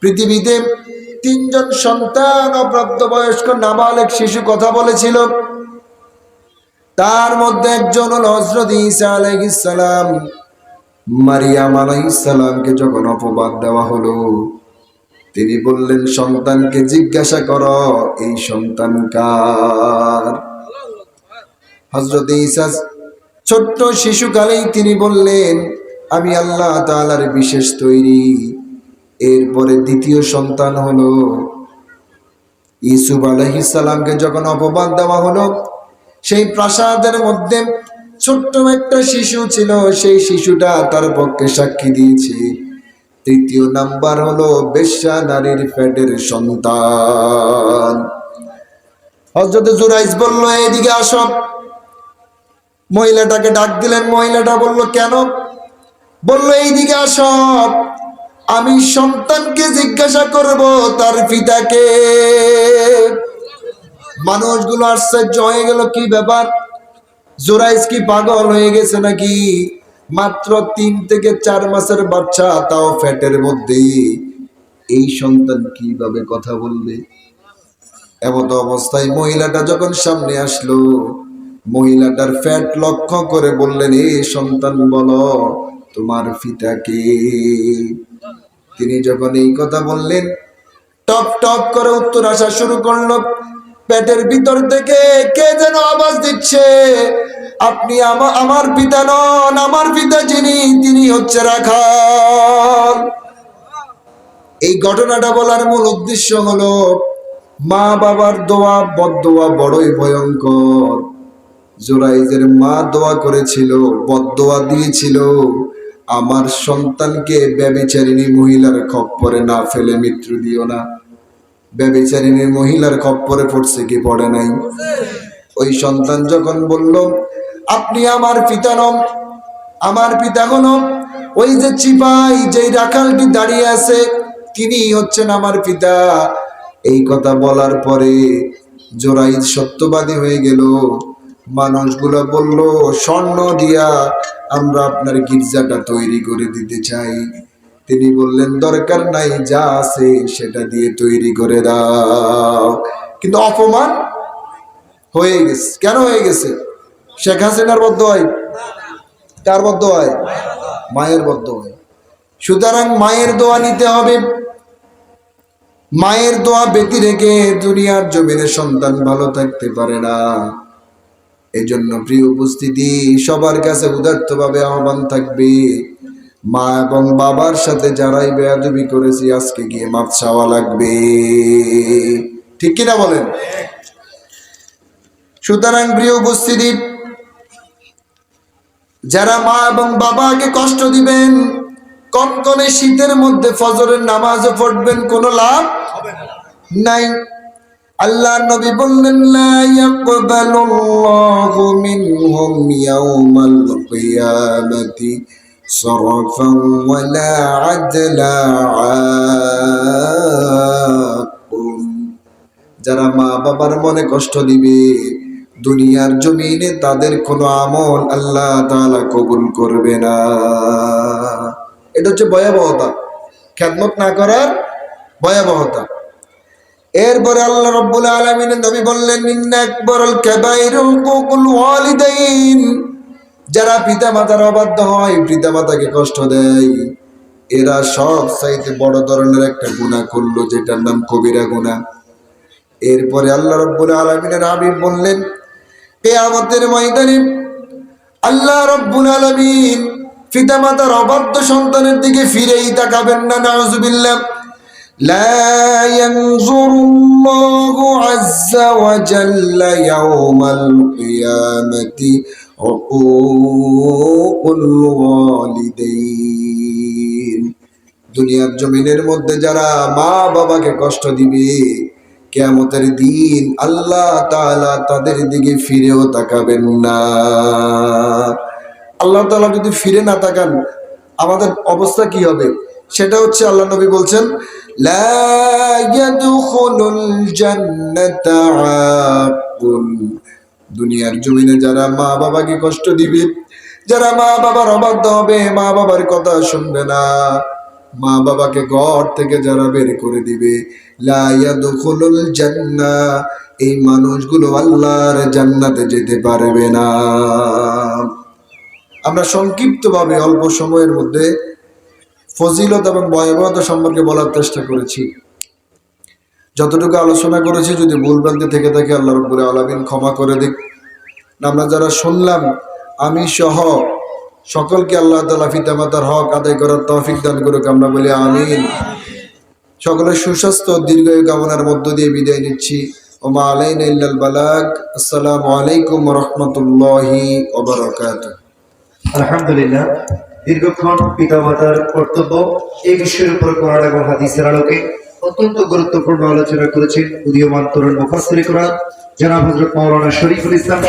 পৃথিবীতে তিনজন সন্তান অপ্রাপ্তবয়স্ক নাবালক শিশু কথা বলেছিল। তার মধ্যে একজন হল হযরত ঈসা আলাইহিস সালাম। মারিয়াম আলাইহিস সালামকে যখন অপবাদ দেওয়া হলো, তিনি বললেন, সন্তানকে জিজ্ঞাসা করো এই সন্তান কার। হযরত ঈসা ছোট্ট শিশুকালেই তিনি বললেন, আমি আল্লাহ তাআলার বিশেষ তৈরি। এরপরে দ্বিতীয় সন্তান হলো ইউসুফ আলাইহিস সালামকে যখন অপবাদ দেওয়া হলো, সেই প্রাসাদের মধ্যে ছোট্ট একটা শিশু ছিল, সেই শিশুটা তার পক্ষে সাক্ষী দিয়েছে। তৃতীয় নাম্বার হলো বেশ্যা নারীর পেটের সন্তান। হযরত জুরাইজ বলল, এদিকে আসো। মহিলাটাকে ডাক দিলেন। মহিলাটা বলল, কেন? বলল, এইদিকে আসো, আমি সন্তানকে জিজ্ঞাসা করব তার পিতাকে। মানুষগুলো আশ্চর্য হয়ে গেল, কি ব্যাপার, জুরাইজ কি পাগল হয়ে গেছে নাকি? মাত্র 3 থেকে 4 মাসের বাচ্চা, তাও ফ্যাটের মধ্যে, এই সন্তান কিভাবে কথা বলবে? এমত অবস্থায় মহিলাটা যখন সামনে আসলো, মহিলাটার ফ্যাট লক্ষ্য করে বললেন, এ সন্তান বলো তোমার পিতাকে। তিনি যখন এই কথা বললেন, টপ টপ করে উত্তর আসা শুরু করলো। পেটের ভিতর থেকে কে যেন আওয়াজ দিচ্ছে, আপনি আমার পিতা নন, আমার পিতা যিনি তিনি হচ্ছে রাখাল। এই ঘটনাটা বলার মূল উদ্দেশ্য হলো, মা বাবার দোয়া বদদোয়া বড়ই ভয়ঙ্কর। জুরাইজের মা দোয়া করেছিল, বদদোয়া দিয়েছিল, আমার সন্তানকে ব্যভিচারিণী মহিলার খপ্পরে না ফেলে মৃত্যু দিও না। ব্যভিচারিণী মহিলার খপ্পরে পড়ছে কি পড়ে নাই? ওই সন্তান যখন বলল, আপনি আমার পিতা নন, আমার পিতা হলো ওই যে চিপাই, যে রাখালটি দাঁড়িয়ে আছে, তিনি হচ্ছেন আমার পিতা। এই কথা বলার পরে জুরাইজ সত্যবাদী হয়ে গেল। মানুষগুলো বলল, স্বর্ণ দিয়া আমরা আপনার গির্জাটা তৈরি করে দিতে চাই। তিনি বললেন, দরকার নাই, যা আছে সেটা দিয়ে তৈরি করে দাও। কিন্তু অপমান হয়ে গেছে। কেন হয়ে গেছে? শেখ হাসিনার বদ্ধ, কার বদ্ধ? মায়ের বদ্ধ। সুতরাং মায়ের দোয়া নিতে হবে। মায়ের দোয়া ব্যতি রেখে দুনিয়ার জমিনে সন্তান ভালো থাকতে পারে না। এই জন্য প্রিয় উপস্থিতি, সবার কাছে উদার্তভাবে আহ্বান থাকবে, মা এবং বাবার সাথে যারাই বেয়াদবি করেছি, আজকে গিয়ে মাপ চাওয়া লাগবে। ঠিক কিনা বলেন? সুতরাং প্রিয় উপস্থিতি, যারা মা এবং বাবাকে কষ্ট দিবেন, কনকনে শীতের মধ্যে ফজরের নামাজও পড়বেন, কোনো লাভ নাই। আল্লাহ নবী বললেন, লা ইয়াকবালুল্লাহু মিনহুম ইয়াওমাল কিয়ামাতি সরফান ওয়ালা আদলা। যারা মা বাবার মনে কষ্ট দিবে, দুনিয়ার জমিনে তাদের কোনো আমল আল্লাহ তাআলা কবুল করবে না। এটা হচ্ছে ভয়াবহতা, খেদমত না করার ভয়াবহতা। এরপরে আল্লাহ রাব্বুল আলামিনের নবী বললেন, ইন্না আকবারুল কাবাইরি হুকুকুল ওয়ালিদাইন। যারা পিতামাতার অবাধ্য হয়, পিতামাতাকে কষ্ট দেয়, এরা সব চাইতে বড় ধরনের একটা গুনাহ করলো, যেটার নাম কবিরা গুনাহ। এরপরে আল্লাহ রাব্বুল আলামিনের হাবিব বললেন, কিয়ামতের ময়দানে আল্লাহ রাব্বুল আলামিন পিতামাতার অবাধ্য সন্তানের দিকে ফিরেই তাকাবেন না। নাউযুবিল্লাহ। لا ينظر الله عز وجل يوم القيامة حقوق الوالدين। দুনিয়ার জমিনের মধ্যে যারা মা বাবাকে কষ্ট দিবে, কিয়ামতের দিন আল্লাহ তাআলা তাদের দিকে ফিরেও তাকাবেন না। আল্লাহ তাআলা যদি ফিরে না তাকান, আমাদের অবস্থা কি হবে? সেটা হচ্ছে আল্লাহ নবী বলছেন, লা ইয়াদখুলুল জান্নাতা আকুন। দুনিয়ার জমিনে যারা মা বাবাকে কষ্ট দিবে, যারা মা বাবার অবাধ্য হবে, মা বাবার কথা শুনবে না, মা বাবাকে ঘর থেকে যারা বের করে দিবে, লা ইয়াদখুলুল জান্নাহ, এই মানুষগুলো আল্লাহর জান্নাতে যেতে পারবে না। আমরা সংক্ষিপ্তভাবে অল্প সময়ের মধ্যে ফজিলত এবং ভয়াবহতা সম্পর্কে বলার চেষ্টা করেছি। যতটুকু আলোচনা করেছি যদি ভুলভ্রান্তি থেকে থাকে আল্লাহ রাব্বুল আলামিন ক্ষমা করে দিক। আমরা যারা শুনলাম আমি সহ সকলকে আল্লাহ তাআলা পিতামাতার হক আদায় করার তৌফিক দান করুক, আমরা বলি আমিন। সকলের সুস্বাস্থ্য দীর্ঘায়ু কামনার মধ্য দিয়ে বিদায় নিচ্ছি। ওমা আলাইনা ইল্লাল বালাগ। আসসালামু আলাইকুম ওয়া রাহমাতুল্লাহি ওয়া বারাকাতুহু। আলহামদুলিল্লাহ, দীর্ঘক্ষণ পিতামাতার কর্তব্য এই বিষয়ের উপর কোরআন এবং হাদিসের আলোকে অত্যন্ত গুরুত্বপূর্ণ আলোচনা করেছেন উদীয়মান তরুণ মুফাসসির কোরআন জনাব হযরত মাওলানা শরীফুল ইসলাম।